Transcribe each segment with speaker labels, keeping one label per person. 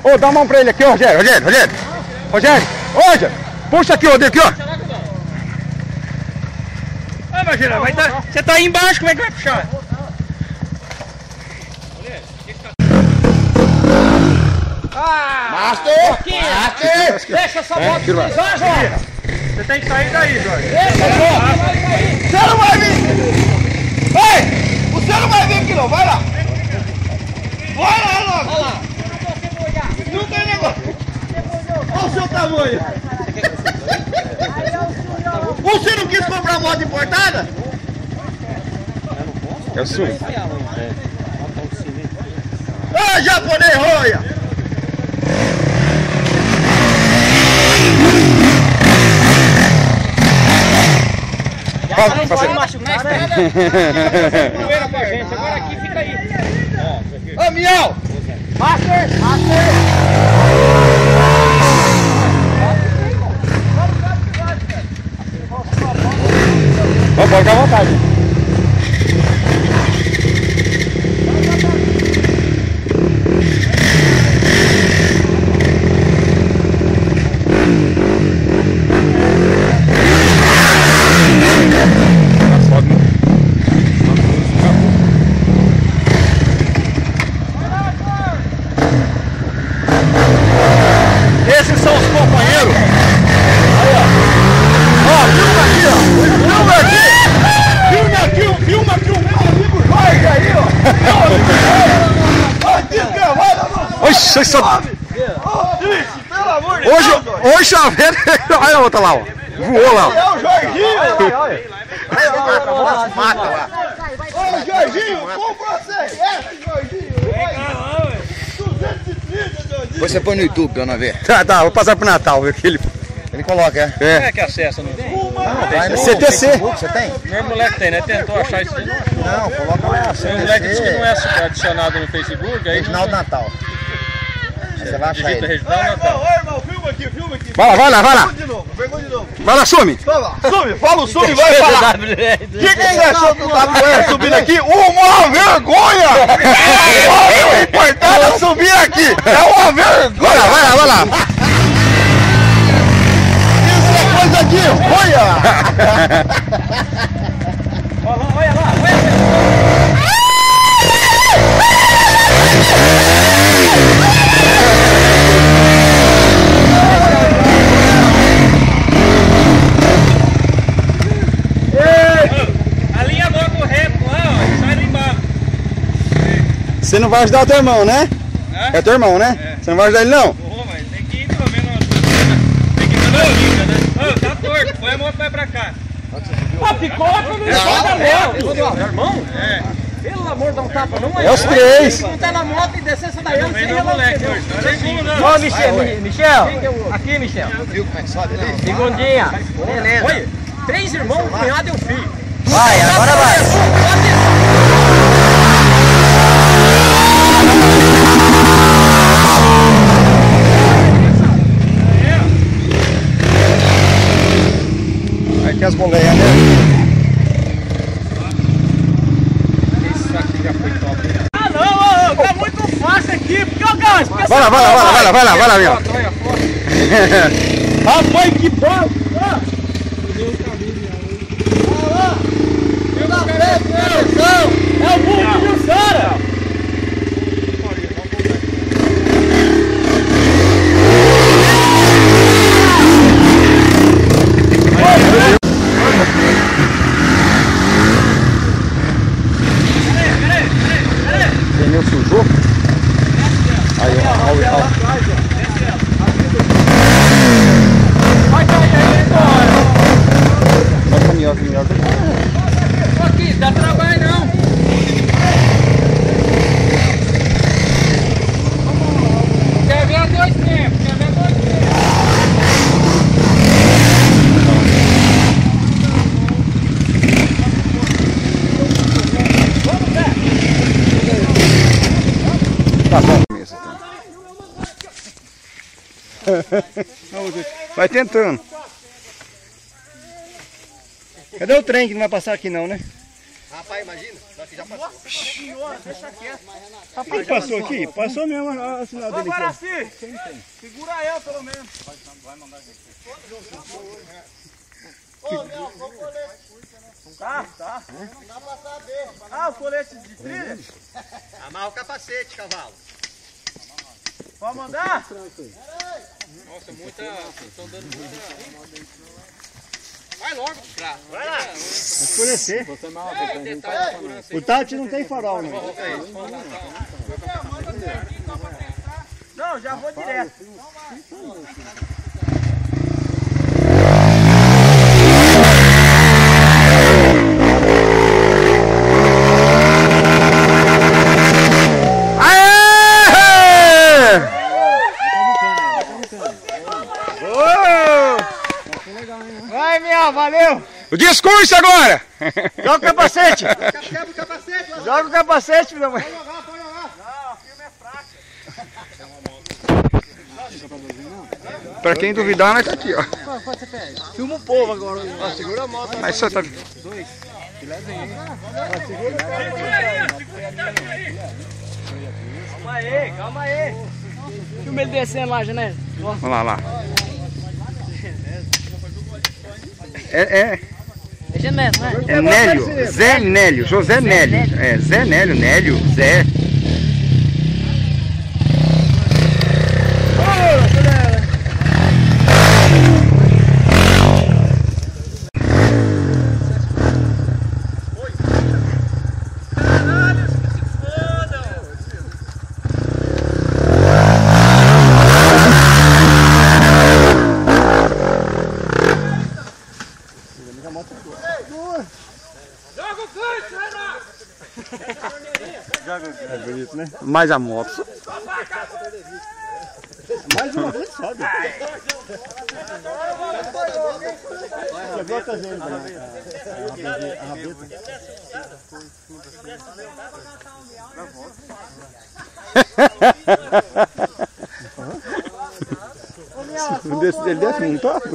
Speaker 1: Ô, dá a mão pra ele aqui, ó, Rogério. Rogério, puxa aqui, Rodrigo, aqui, ó.
Speaker 2: Ah, imagina, você tá aí embaixo, como é que vai puxar?
Speaker 3: Master!
Speaker 2: Deixa essa moto deslizar, Jorge! Você tem que sair daí, Jorge!
Speaker 3: Deixa, Jorge! Você não vai vir! Ei! Você não vai vir aqui não, vai lá! Vai lá logo!
Speaker 2: Olha lá!
Speaker 3: Não tem negócio! Olha o seu tamanho! Você não quis comprar moto importada?
Speaker 1: Eu sou.
Speaker 3: Ah, japonês roia!
Speaker 2: Não pode machucar, né? Agora aqui fica aí.
Speaker 3: Ô, Miau!
Speaker 2: Master!
Speaker 1: Pode ficar à vontade.
Speaker 3: Esses são os companheiros. Aí, ó. Filma aqui o meu amigo Jorge aí, ó. Meu amigo Jorge. Ó, desgramada no
Speaker 1: Oxe, isso só...
Speaker 3: Ô, bicho, pelo amor de Deus, Jorge.
Speaker 1: Hoje chovendo. Olha a outra lá, ó. Voou lá, ó.
Speaker 3: É o Jorginho. Olha. Mata lá. Ô, Jorginho, como você é, Jorginho? Vem cá, não, velho. 230, Jorginho.
Speaker 4: Você põe no YouTube, dona Vê.
Speaker 1: Tá, vou passar pro Natal, ver que ele
Speaker 4: coloca, é?
Speaker 2: Como é que acessa? Não tem?
Speaker 4: Vai no
Speaker 1: CTC.
Speaker 4: Facebook, você tem?
Speaker 2: Meu moleque tem, né? Tentou achar isso aí.
Speaker 4: Não, coloca lá,
Speaker 2: Meu moleque disse que não
Speaker 4: CTC,
Speaker 2: é adicionado no Facebook. Aí
Speaker 4: Reginaldo Natal. Você vai achar
Speaker 2: digita
Speaker 4: ele.
Speaker 2: Reginaldo Natal.
Speaker 3: Ô, irmão, filma aqui.
Speaker 1: Vai lá.
Speaker 3: Pergunta de novo.
Speaker 1: Vai lá, some.
Speaker 3: Sume, fala o sume, vai falar. Quem achou que o Tapuera subindo aqui? Uma vergonha! É importante subir aqui! É uma vergonha!
Speaker 1: Vai lá.
Speaker 3: Isso é coisa de roia!
Speaker 2: Olha lá. Alinha logo o reto lá, ó, sai lá embaixo.
Speaker 1: Você não vai ajudar o teu irmão, né? É teu irmão, né? Você não vai ajudar ele, não?
Speaker 2: Ô, mas tem que ir pelo menos. Tem que ir pela linha, né? Ô, tá torto, põe a moto vai pra cá. Ah, picota não é moto. Irmão? É. Pelo amor, dá um tapa, não é?
Speaker 1: É os três.
Speaker 2: Não tá na moto e descer essa daí, eu não sei o moleque hoje. Ô, Michel, aqui, Michel.
Speaker 4: Viu como é que sobe ali?
Speaker 2: Segundinha. Beleza. Olha, 3 irmãos, um cunhado e um filho.
Speaker 4: Vai, agora vai.
Speaker 1: Aqui as boleias, né?
Speaker 2: Isso aqui já foi top. Ah, não, tá muito fácil aqui, porque o gás.
Speaker 1: Vai lá, meu.
Speaker 3: Rapaz, que bom!
Speaker 2: É o burro de Sara.
Speaker 1: Pneu sujou. Aí, ó.
Speaker 2: Vai cair aí, embora.
Speaker 1: Só caminhão.
Speaker 2: Aqui, dá trabalho não. Quer ver a 2 tempos,
Speaker 1: Tá bom. Vai tentando.
Speaker 3: Cadê o trem que não vai passar aqui não, né?
Speaker 4: Rapaz, imagina, nós que já passou.
Speaker 2: Nossa senhora, deixa quieto.
Speaker 1: Quem passou aqui? Passou mesmo a sinal
Speaker 2: Ô,
Speaker 1: dele aqui.
Speaker 2: Guaraci, segura eu pelo menos. Vai mandar gente. Ô, meu, qual colete? Tá. Não dá pra saber. Ah, o colete de trilha?
Speaker 4: Amarra o capacete, cavalo.
Speaker 2: Pode mandar?
Speaker 5: Nossa, muita. Estão dando muita. Vai logo, pra.
Speaker 2: Vai lá.
Speaker 1: Escurecer.
Speaker 5: Detalhe de
Speaker 1: O Tati não tem farol, né?
Speaker 2: Não, já vou direto.
Speaker 1: Vai, minha, valeu!
Speaker 3: O discurso agora!
Speaker 1: Joga o capacete!
Speaker 4: Quebra o capacete, lá.
Speaker 1: Joga o capacete, meu mãe!
Speaker 2: Pode jogar. Não, o filme é fraco.
Speaker 3: Pra quem duvidar, nós tá aqui, ó.
Speaker 1: Filma o povo agora. Ó, segura a moto.
Speaker 3: Mas só tá.
Speaker 2: Calma aí.
Speaker 6: Filma ele descendo lá, Genésio.
Speaker 3: Vamos lá. É
Speaker 6: É Genésio, não é?
Speaker 3: É Nélio, Zé Nélio, José Nélio. É, Zé Nélio, Zé.
Speaker 1: É bonito, né?
Speaker 3: Mais a moto.
Speaker 1: Mais uma vez sobe. Quebrou a traseira. A rabeta.
Speaker 3: Ele desce não toca?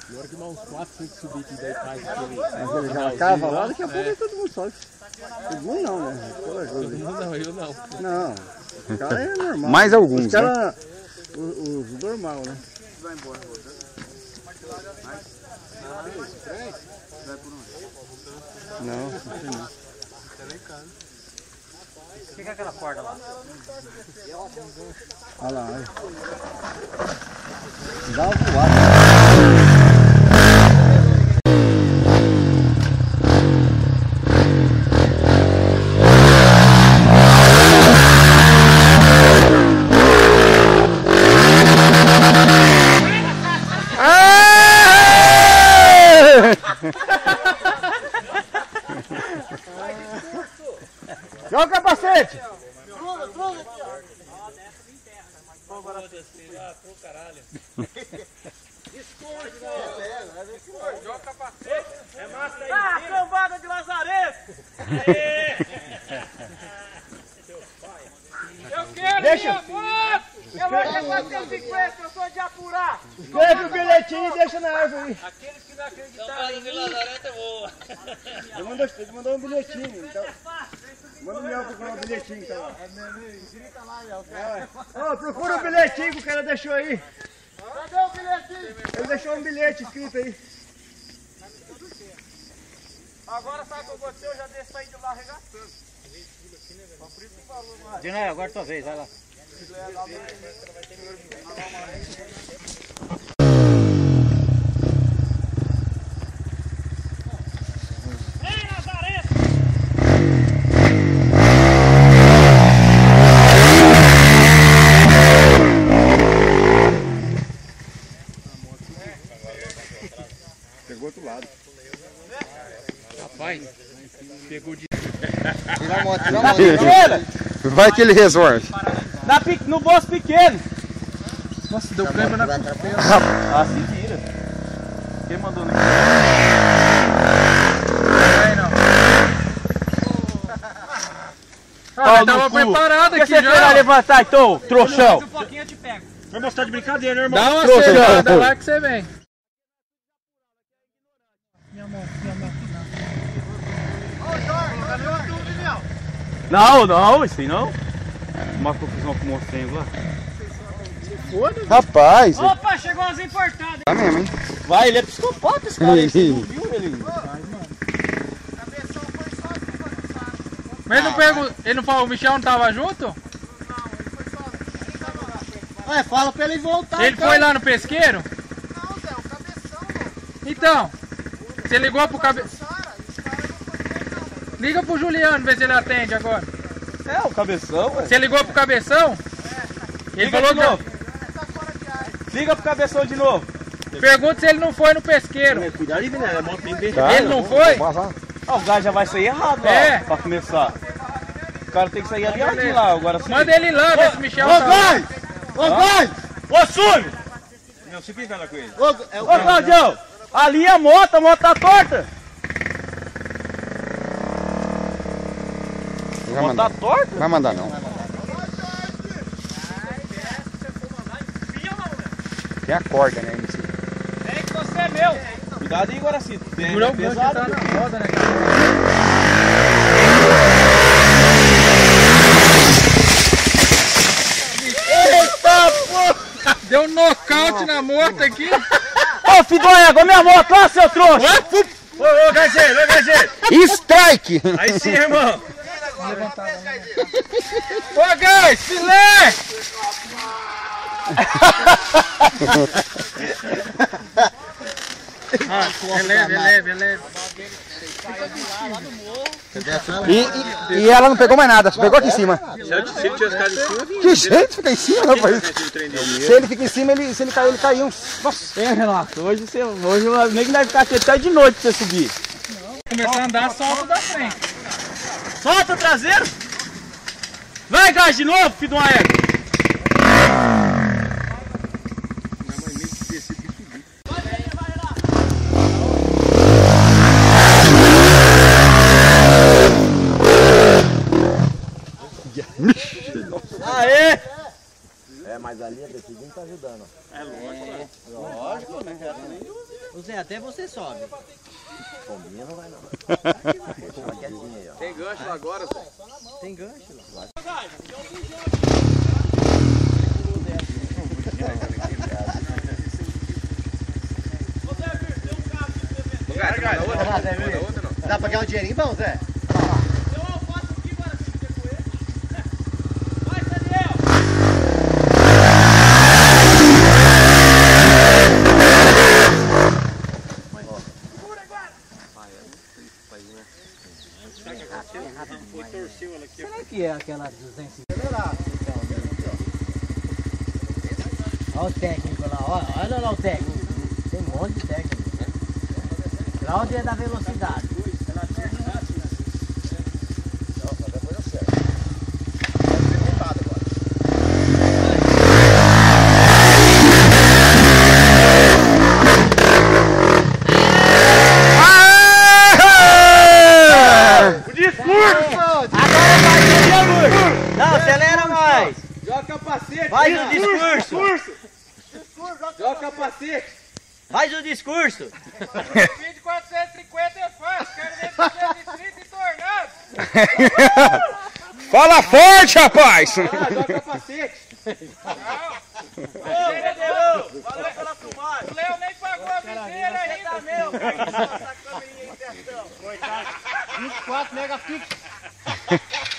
Speaker 1: Na hora que dá uns 4, 5 subir que daí atrás. Mas ele já cava lá, daqui a pouco aí todo mundo sobe. Todo mundo não, né?
Speaker 5: Não, eu não.
Speaker 1: Não, o cara é normal.
Speaker 3: Mais alguns,
Speaker 1: os cara, os normal, né? Vai embora. Não, não sei não.
Speaker 2: Fica aquela corda lá.
Speaker 1: Olha lá, olha. Dá uma voada.
Speaker 3: Joga o capacete!
Speaker 2: Ah, cambada de Lazareto! Eu quero minha moto! Eu vou ter 450, eu sou de apurar!
Speaker 1: Escreve o bilhetinho e deixa na árvore.
Speaker 2: Aqueles que não acreditaram em mim...
Speaker 5: Lazareta é boa.
Speaker 1: Ele mandou um bilhetinho, então. Manda o Mel procurar um bilhetinho, então.
Speaker 2: Grita lá, Léo.
Speaker 1: Ó, procura o bilhetinho que o cara deixou aí.
Speaker 2: Cadê o bilhetinho?
Speaker 1: Ele deixou um bilhete escrito aí.
Speaker 2: Agora sabe o que eu gostei? Eu já desço aí de lá arregaçando. Por isso que falou mais.
Speaker 4: Dinheiro, agora tua vez, vai lá.
Speaker 2: Ei, Lazareto!
Speaker 1: Pegou outro lado.
Speaker 5: Rapaz, pegou de.
Speaker 4: Tira a moto, tira a moto.
Speaker 3: Vai que ele resolve.
Speaker 2: No bolso pequeno.
Speaker 5: Nossa, deu câimbra na.
Speaker 2: Ah, se vira. Quem mandou nem?
Speaker 5: Ah, tava preparado aqui
Speaker 2: Você
Speaker 5: já.
Speaker 2: vai levantar então, trouxão?
Speaker 6: Um pouquinho eu te pego.
Speaker 1: Vai mostrar de brincadeira, né, irmão?
Speaker 5: Dá uma
Speaker 3: Trouxa.
Speaker 5: acelerada lá que você vem.
Speaker 2: Não, isso aí não. Uma confusão com o mocinho lá.
Speaker 3: Rapaz.
Speaker 6: Opa, chegou as importadas.
Speaker 3: Tá mesmo, hein?
Speaker 2: Vai, ele é psicopata esse cara aí, você não viu ele?
Speaker 5: Mas não ele não falou, o Michel não tava junto?
Speaker 4: Ué, fala pra ele voltar.
Speaker 5: Ele foi lá no pesqueiro?
Speaker 4: Não, Zé, o cabeção,
Speaker 5: Então, você ligou pro cabeção? Liga pro Juliano, ver se ele atende agora.
Speaker 2: É, o cabeção, ué.
Speaker 5: Você ligou pro cabeção? Ele
Speaker 2: Liga
Speaker 5: falou
Speaker 2: de novo. Liga pro cabeção de novo.
Speaker 5: Pergunta se ele não foi no pesqueiro.
Speaker 2: Cuidado aí, né?
Speaker 5: Ele não foi?
Speaker 2: Ah, o gás já vai sair errado lá,
Speaker 5: É.
Speaker 2: pra começar. O cara tem que sair ali lá, agora sim.
Speaker 5: Manda ele lá, ver se o Michel
Speaker 3: Ô,
Speaker 5: tá.
Speaker 3: vai! Ô, vai!
Speaker 2: Ô, Sume!
Speaker 4: Não, você fica lá com ele.
Speaker 2: Ô, Claudião! Ali é a moto tá torta! A moto tá torta?
Speaker 3: Vai mandar não. Tem a corda, né, MC?
Speaker 6: É que você é meu.
Speaker 2: Cuidado aí, Guaraci.
Speaker 5: Segura o gancho que tá na roda, né, cara? Deu um nocaute na moto aqui.
Speaker 2: Ô, filho da égua, minha moto lá, seu trouxa!
Speaker 4: Ô, Gageiro!
Speaker 3: Strike!
Speaker 4: Aí sim, irmão.
Speaker 5: Ô, Gás, filé! É leve.
Speaker 3: E ela não pegou mais nada, só pegou aqui em cima.
Speaker 4: Se ele tivesse ficado em cima,
Speaker 3: Que jeito fica em cima, rapaz? Se ele fica em cima, se ele cair, ele caiu. Nossa.
Speaker 2: É, Renato, hoje o nego deve ficar aqui até de noite pra você subir.
Speaker 5: Começar a andar, solta da frente.
Speaker 2: Solta o traseiro! Vai, gás, de novo, filho de uma égua! Aê!
Speaker 4: É, mas ali a decisão tá ajudando. É lógico, né? Zé, até você sobe. Pombinha não vai não.
Speaker 5: Tem gancho lá agora, Zé?
Speaker 4: Tem gancho lá. Dá pra ganhar um dinheirinho bom, Zé?
Speaker 6: Será que é aquela 250? Olha o técnico lá, olha lá o técnico. Tem um monte de técnico. Cláudio é da velocidade.
Speaker 2: Não, acelera mais!
Speaker 5: Joga o capacete.
Speaker 2: Vai no discurso!
Speaker 5: Joga o capacete.
Speaker 2: Faz o discurso!
Speaker 5: Vídeo 450 é fácil. Quero ver 230 e tornado.
Speaker 3: Fala forte, rapaz!
Speaker 5: Joga o capacete.
Speaker 2: Valeu pela filmagem!
Speaker 5: O Léo nem pagou a viseira ainda, meu.
Speaker 4: 24 megapixels.